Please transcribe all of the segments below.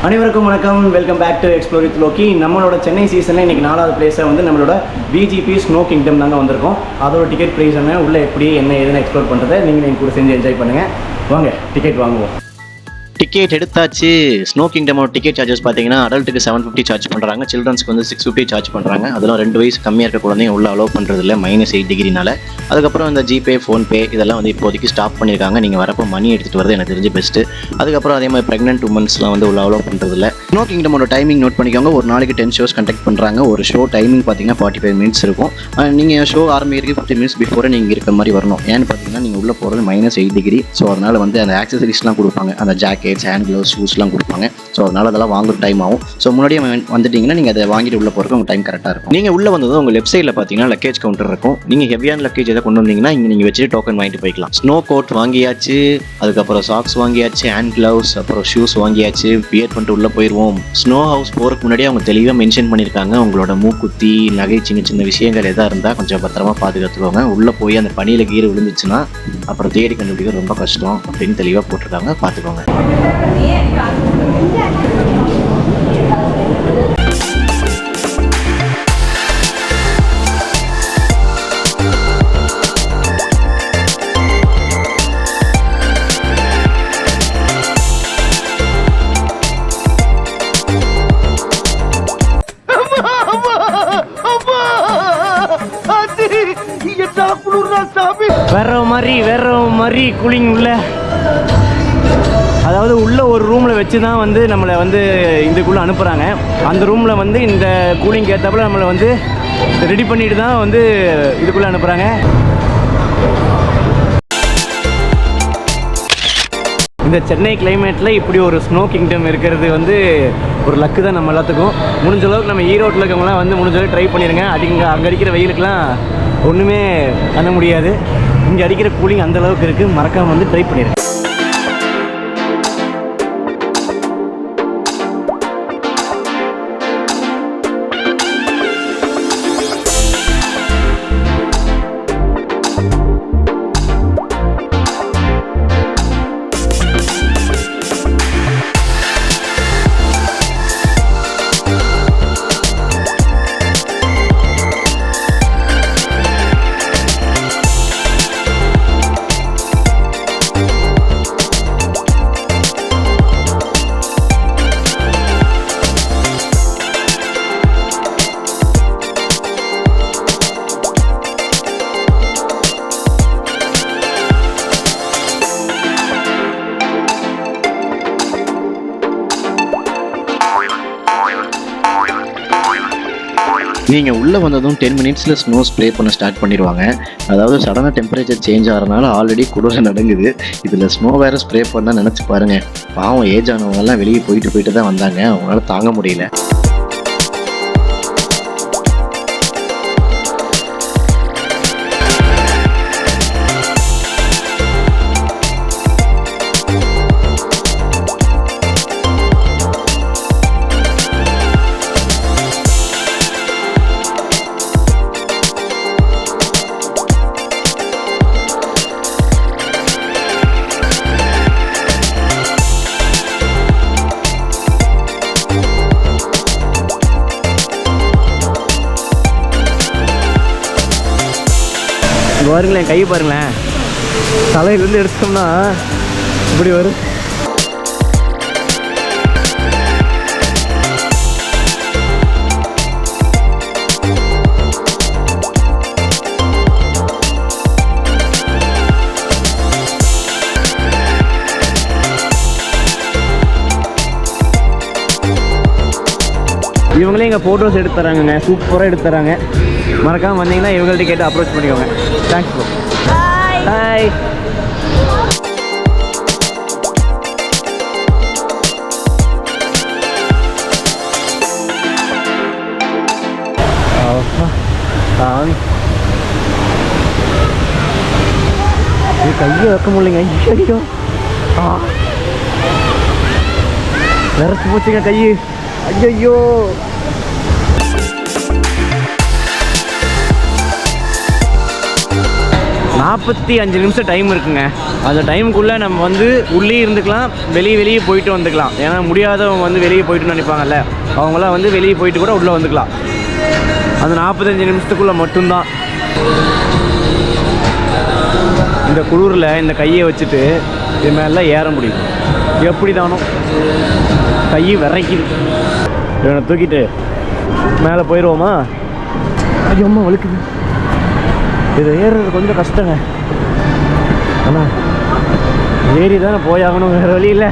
அனைவருக்கும் வணக்கம். Welcome back to explore with Loki. நம்மளோட சென்னை சீசனில் இன்றைக்கி 4வது பிளேஸை வந்து நம்மளோட விஜிபி ஸ்னோ கிங்டம் தாங்க வந்திருக்கோம். அதோட டிக்கெட் ப்ரைஸ் என்ன, உள்ளே எப்படி என்ன ஏதுன்னு எக்ஸ்ப்ளோர் பண்ணுறதை நீங்கள் என் கூட செஞ்சு என்ஜாய் பண்ணுங்கள். வாங்க டிக்கெட் வாங்குவோம். டிக்கெட் எடுத்தாச்சு. ஸ்னோ கிங்டமோட டிக்கெட் சார்ஜஸ் பார்த்தீங்கன்னா அடல்ட்டுக்கு 750 சார்ஜ் பண்ணுறாங்க, சில்ட்ரன்ஸ்க்கு வந்து 650 சார்ஜ் பண்ணுறாங்க. அதெல்லாம் 2 வயசு கம்மியாக இருக்க குழந்தைங்க உள்ள அலோவ் பண்ணுறது இல்லை, -8 டிகிரினால. அதுக்கப்புறம் இந்த ஜிபே, ஃபோன்பே இதெல்லாம் வந்து இப்போதைக்கு ஸ்டாப் பண்ணியிருக்காங்க. நீங்கள் வரப்போ மணி எடுத்துகிட்டு வரது எனக்கு தெரிஞ்சு பெஸ்ட்டு. அதுக்கப்புறம் அதே மாதிரி ப்ரெக்னென்ட் உமன்ஸ்லாம் வந்து உள்ள அலோவ் பண்ணுறது இல்லை. ஸ்னோ கிங்டமோட டைமிங் நோட் பண்ணிக்கோங்க. ஒரு நாளைக்கு 10 ஷோஸ் கண்டக்ட் பண்ணுறாங்க. ஒரு ஷோ டைமிங் பார்த்தீங்கன்னா 45 மினிட்ஸ் இருக்கும். நீங்கள் ஷோ ஆரம்பிக்கிறதுக்கு 50 மினிட்ஸ் பிஃபோரே நீங்கள் இருக்கிற மாதிரி வரணும். ஏன்னு பார்த்தீங்கன்னா நீங்கள் உள்ளே போகிறது -8 டிகிரி. ஸோ அதனால் வந்து அந்த ஆக்சசரிஸ்லாம் கொடுப்பாங்க, அந்த ஜாக்கெட்ஸ், ஹேண்ட் க்ளவுஸ், ஷூஸ்லாம் கொடுப்பாங்க. ஸோ அதனால் அதெல்லாம் வாங்குற டைம் ஆகும். ஸோ முன்னாடியே வந்துட்டிங்கன்னா நீங்கள் அதை வாங்கிட்டு உள்ளே போகிறதுக்கு உங்கள் டைம் கரெக்டாக இருக்கும். நீங்கள் உள்ளே வந்ததும் உங்கள் லெஃப்ட் சைடில் பார்த்தீங்கன்னா லக்கேஜ் கவுண்டர் இருக்கும். நீங்கள் ஹெவியான லக்கேஜ் எதாவது கொண்டு வந்தீங்கன்னா இங்கே நீங்கள் வச்சுட்டு டோக்கன் வாங்கிட்டு போய்க்கலாம். ஸ்னோ கோட் வாங்கியாச்சு, அதுக்கப்புறம் சாக்ஸ் வாங்கியாச்சு, ஹேண்ட் க்ளவுஸ், அப்புறம் ஷூஸ் வாங்கியாச்சு. வியர் பண்ணிட்டு உள்ளே போயிடுவோம். ஸ்னோ ஹவுஸ் போகிறதுக்கு முன்னாடியே அவங்க தெளிவாக மென்ஷன் பண்ணியிருக்காங்க, உங்களோட மூக்குத்தி, நகை, சின்ன சின்ன விஷயங்கள் எதாக இருந்தால் கொஞ்சம் பத்திரமா பாதுகாத்துக்கோங்க. உள்ளே போய் அந்த பனியில் கீரை விழுந்துச்சுன்னா அப்புறம் தேடி கண்டுபிடிக்க ரொம்ப கஷ்டம் அப்படின்னு தெளிவாக போட்டிருக்காங்க, பார்த்துக்கோங்க. வேற மாதிரி கூலிங் உள்ள, அதாவது உள்ள ஒரு ரூமில் வச்சு தான் வந்து நம்மளை வந்து இதுக்குள்ளே அனுப்புகிறாங்க. அந்த ரூமில் வந்து இந்த கூலிங் ஏற்றப்பல நம்மளை வந்து ரெடி பண்ணிட்டு தான் வந்து இதுக்குள்ளே அனுப்புகிறாங்க. இந்த சென்னை கிளைமேட்டில் இப்படி ஒரு ஸ்னோ கிங்டம் இருக்கிறது வந்து ஒரு லக்கு தான் நம்ம எல்லாத்துக்கும். முடிஞ்ச அளவுக்கு நம்ம ஈரோட்டில் இருக்கவங்களாம் வந்து முடிஞ்ச அளவுக்கு ட்ரை பண்ணிடுங்க. அங்கே அடிக்கிற வெயிலுக்கெலாம் ஒன்றுமே பண்ண முடியாது. இங்கே அடிக்கிற கூலிங் அந்தளவுக்கு இருக்குது. மறக்காமல் வந்து ட்ரை பண்ணிடுங்க. நீங்கள் உள்ளே வந்ததும் 10 மினிட்ஸில் ஸ்னோ ஸ்ப்ரே பண்ண ஸ்டார்ட் பண்ணிடுவாங்க. அதாவது சடனாக டெம்பரேச்சர் சேஞ்ச் ஆகிறதுனால ஆல்ரெடி குளிர நடங்குது. இதில் ஸ்னோ வேறு ஸ்ப்ரே பண்ணால் நினச்சி பாருங்கள். பாவம் ஏஜ் ஆனவங்கெல்லாம் வெளியே போயிட்டு தான் வந்தாங்க, அவங்களால தாங்க முடியல. பாருங்களேன், கை பாருங்களேன், தலையிலேருந்து எடுத்தோம்னா இப்படி வரும். இவங்களே எங்கள் ஃபோட்டோஸ் எடுத்து தராங்கங்க, சூப்பராக எடுத்து தராங்க. மறக்காமல் வந்தீங்கன்னா இவங்கள்ட்ட கேட்டு அப்ரோச் பண்ணிக்கோங்க. Thanks bro. ஹாய். கையை வைக்க முடியலைங்க. ஐயோ விரைச்சி போச்சுங்க கை. ஐயோ 45 நிமிஷம் டைம் இருக்குங்க. அந்த டைமுக்குள்ளே நம்ம வந்து உள்ளே இருந்துக்கலாம், வெளியே போயிட்டு வந்துக்கலாம். ஏன்னா முடியாதவங்க வந்து வெளியே போயிட்டுன்னு நினைப்பாங்கல்ல, அவங்களாம் வந்து வெளியே போயிட்டு கூட உள்ளே வந்துக்கலாம். அந்த 45 நிமிஷத்துக்குள்ளே மட்டும்தான். இந்த குளிரில் இந்த கையை வச்சுட்டு இது மேலாம் ஏற முடியும். எப்படி தானோ கை விரைக்குது. இவனை தூக்கிட்டு மேலே போயிடுவோமா? ஐயோம்மா வலிக்குது. இது ஏறுறது கொஞ்சம் கஷ்டங்க. ஆனால் ஏறி தானே போயாகணும், வேறு வழி இல்லை.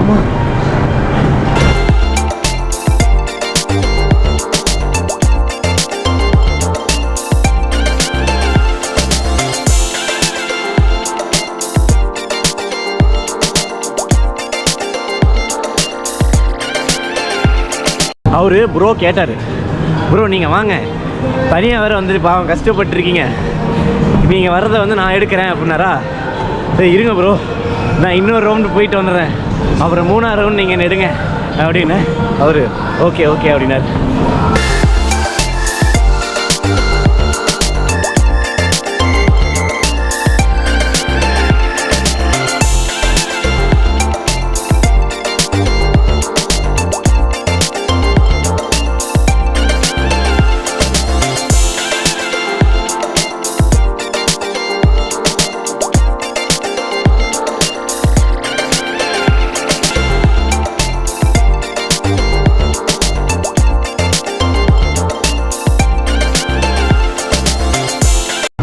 ஆமாம். அவரு ப்ரோ கேட்டார், ப்ரோ நீங்கள் வாங்க, தனியாக வேறு வந்துட்டு பாவம் கஷ்டப்பட்டுருக்கீங்க, நீங்கள் வர்றதை வந்து நான் எடுக்கிறேன் அப்படின்னாரா. சரி இருங்க ப்ரோ, நான் இன்னொரு ரவுண்டு போயிட்டு வந்துடுறேன், அப்புறம் 3ஆவது ரவுண்ட் நீங்கள் எடுங்க அப்படின்னு அவர் ஓகே அப்படின்னாரு.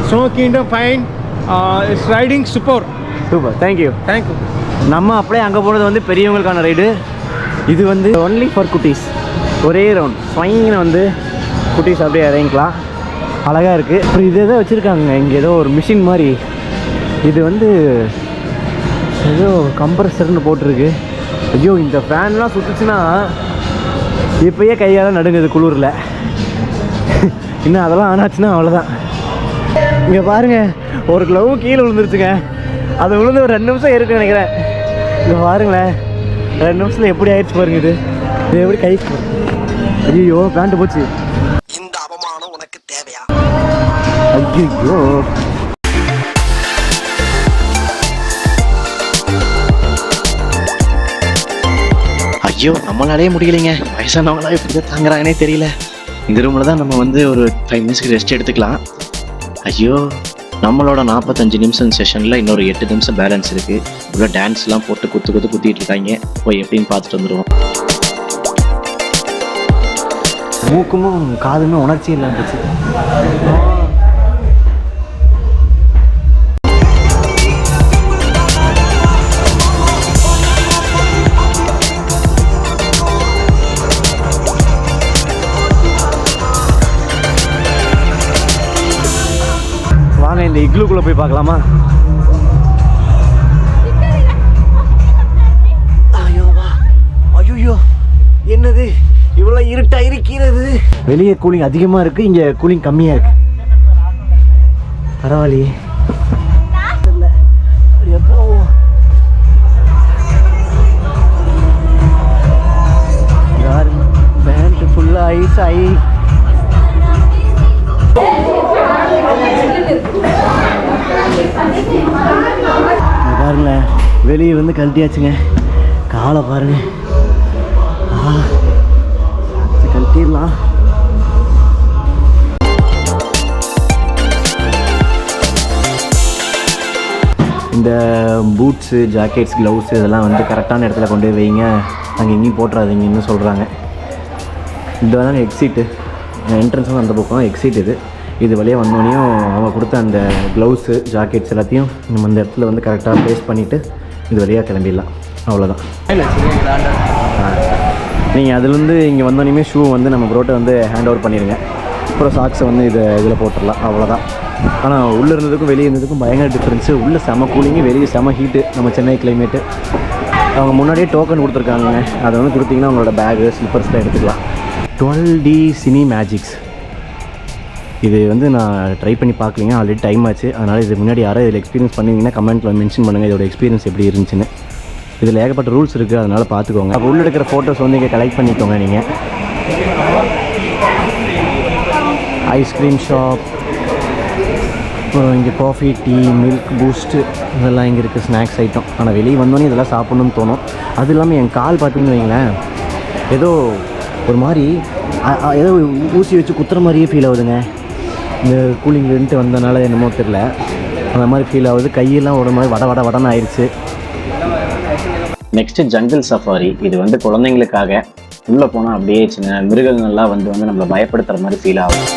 Snow Kingdom fine. It's riding super. Super, thank you. நம்ம அப்படியே அங்கே போனது வந்து பெரியவங்களுக்கான ரைடு. இது வந்து ஒன்லி ஃபார் குட்டீஸ். ஒரே ரவுண்ட் ஸ்வைங்கில் வந்து குட்டீஸ் அப்படியே இறங்கிக்கலாம். அழகாக இருக்குது. அப்புறம் இது எதோ வச்சுருக்காங்க இங்கே, ஏதோ ஒரு மிஷின் மாதிரி. இது வந்து ஏதோ கம்ப்ரஸர்னு போட்டிருக்கு. ஐயோ, இந்த ஃபேன்லாம் சுற்றுச்சுன்னா இப்போயே கையால் நடுங்குது குளிரில். இன்னும் அதெல்லாம் ஆனாச்சுன்னா அவ்வளோதான். இங்கே பாருங்கள், ஒரு க்ளவு கீழே விழுந்துருச்சுங்க. அது விழுந்து ஒரு 2 நிமிஷம் இருக்குன்னு நினைக்கிறேன். இங்கே பாருங்களேன், 2 நிமிஷத்தில் எப்படி ஆயிடுச்சு பாருங்க. இது எப்படி கை, ஐயோ பேண்ட்டு போச்சு. இந்த அவமானம் உனக்கு தேவையா? ஐயோ, ஐயோ நம்மளாலே முடியலைங்க. வயசானவங்களா எப்படி தாங்குறாங்கன்னே தெரியல. இந்த ரூமில் தான் நம்ம வந்து ஒரு 5 மினிட்ஸ்க்கு ரெஸ்ட் எடுத்துக்கலாம். ஐயோ, நம்மளோட 45 நிமிஷம் செஷனில் இன்னொரு 8 நிமிஷம் பேலன்ஸ் இருக்குது. இவ்வளோ டான்ஸ்லாம் போட்டு குத்திட்டு இருக்காங்க. போய் எப்படின்னு பார்த்துட்டு வந்துடுவோம். மூக்குமே காதுமே உணர்ச்சி இல்லாமல் போச்சு. வாங்க இந்த இக்லூக்குள்ளே போய் பார்க்கலாமா? ஐயோ, என்னது இவ்வளோ இருட்டா இருக்கிறது? வெளியே கூலிங் அதிகமாக இருக்குது, இங்கே கூலிங் கம்மியாக இருக்கு. பரவாயில்லையே. எப்போ பேண்ட் ஃபுல்லாக ஐஸ் ஆகி பாருங்களேன், வெளியே வந்து கழட்டியாச்சுங்க. காலை பாருங்க, கழட்டிடலாம். இந்த பூட்ஸு, ஜாக்கெட்ஸ், க்ளவுஸு இதெல்லாம் வந்து கரெக்டான இடத்துல கொண்டு போய் வைங்க, அங்கே எங்கேயும் போட்டுறாதீங்கன்னு சொல்கிறாங்க. இதுதான் எக்ஸிட்டு, என்ட்ரன்ஸ் வந்து அந்த பக்கம் எக்ஸிட். இது வழியாக வந்தோடனையும் அவங்க கொடுத்த அந்த க்ளவுஸு, ஜாக்கெட்ஸ் எல்லாத்தையும் நம்ம அந்த இடத்துல வந்து கரெக்டாக ப்ளேஸ் பண்ணிவிட்டு இது வழியாக கிளம்பிடலாம். அவ்வளோதான். நீங்கள் அதுலேருந்து இங்கே வந்தோடனே ஷூ வந்து நம்ம ப்ரோட்டை வந்து ஹேண்ட் ஓவர் பண்ணிடுங்க. அப்புறம் சாக்ஸை வந்து இதில் போட்டுடலாம். அவ்வளோதான். ஆனால் உள்ளே இருந்ததுக்கும் வெளியே இருந்ததுக்கும் பயங்கர டிஃப்ரென்ஸு. உள்ளே செம கூலிங்கு, வெளியே செம ஹீட்டு. நம்ம சென்னை கிளைமேட்டு. அவங்க முன்னாடியே டோக்கன் கொடுத்துருக்காங்க, அதை வந்து கொடுத்தீங்கன்னா உங்களோட பேகு, ஸ்லிப்பர்ஸ்லாம் எடுத்துக்கலாம். 12D cine magics. இது வந்து நான் ட்ரை பண்ணி பார்க்கலிங்க, ஆல்ரெடி டைம் ஆச்சு. அதனால் இது முன்னாடி யாராவது இதில் எக்ஸ்பீரியன்ஸ் பண்ணிங்கன்னா கமெண்ட்டில் மென்ஷன் பண்ணுங்கள் இதோட எக்ஸ்பீரியன்ஸ் எப்படி இருந்துச்சுன்னு. இதில் ஏகப்பட்ட ரூல்ஸ் இருக்குது, அதனால் பார்த்துக்கோங்க. அப்போ உள்ள எடுக்கிற ஃபோட்டோஸ் வந்து இங்கே கலெக்ட் பண்ணிக்கோங்க. நீங்கள் ஐஸ்கிரீம் ஷாப், அப்புறம் இங்கே காஃபி, டீ, மில்க், பூஸ்ட்டு இதெல்லாம் இங்கே இருக்குது ஸ்நாக்ஸ் ஐட்டம். ஆனால் வெளியே வந்தோன்னே இதெல்லாம் சாப்பிட்ணுன்னு தோணும். அது இல்லாமல் என் கால் பார்த்தீங்கன்னு வைங்களேன், ஏதோ ஒரு மாதிரி ஏதோ ஊசி வச்சு குத்துற மாதிரியே ஃபீல் ஆகுதுங்க. இந்த கூலிங்லேருந்து வந்தனால என்னமோ தெரில, அந்த மாதிரி ஃபீல் ஆகுது. கையெல்லாம் ஒரு மாதிரி வடன்னு ஆயிடுச்சு. Next jungle safari. இது வந்து குழந்தைங்களுக்காக. உள்ளே போனால் அப்படியே சின்ன மிருகங்கள்லாம் வந்து நம்மளை பயப்படுத்துகிற மாதிரி ஃபீல் ஆகும்.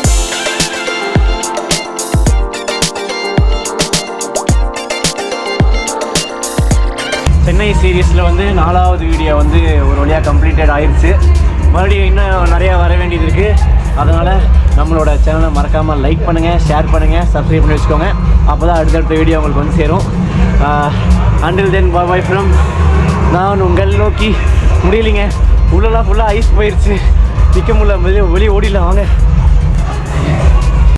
சென்னை சீரீஸில் வந்து 4வது வீடியோ வந்து ஒரு வழியாக கம்ப்ளீட்டட் ஆயிடுச்சு. மறுபடியும் இன்னும் நிறையா வர வேண்டியது இருக்குது. அதனால் நம்மளோட சேனலை மறக்காமல் லைக் பண்ணுங்கள், ஷேர் பண்ணுங்கள், சப்ஸ்கிரைப் பண்ணி வச்சுக்கோங்க. அப்போ தான் அடுத்தடுத்த வீடியோ உங்களுக்கு வந்து சேரும். அண்டில் தென் பாய் ஃப்ரம் நான் உங்கள் நோக்கி. முடியலைங்க, உள்ளெல்லாம் ஃபுல்லாக ஐஸ் போயிடுச்சு, நிற்க முடியல, வெளியே ஓடிடலாம் வாங்க.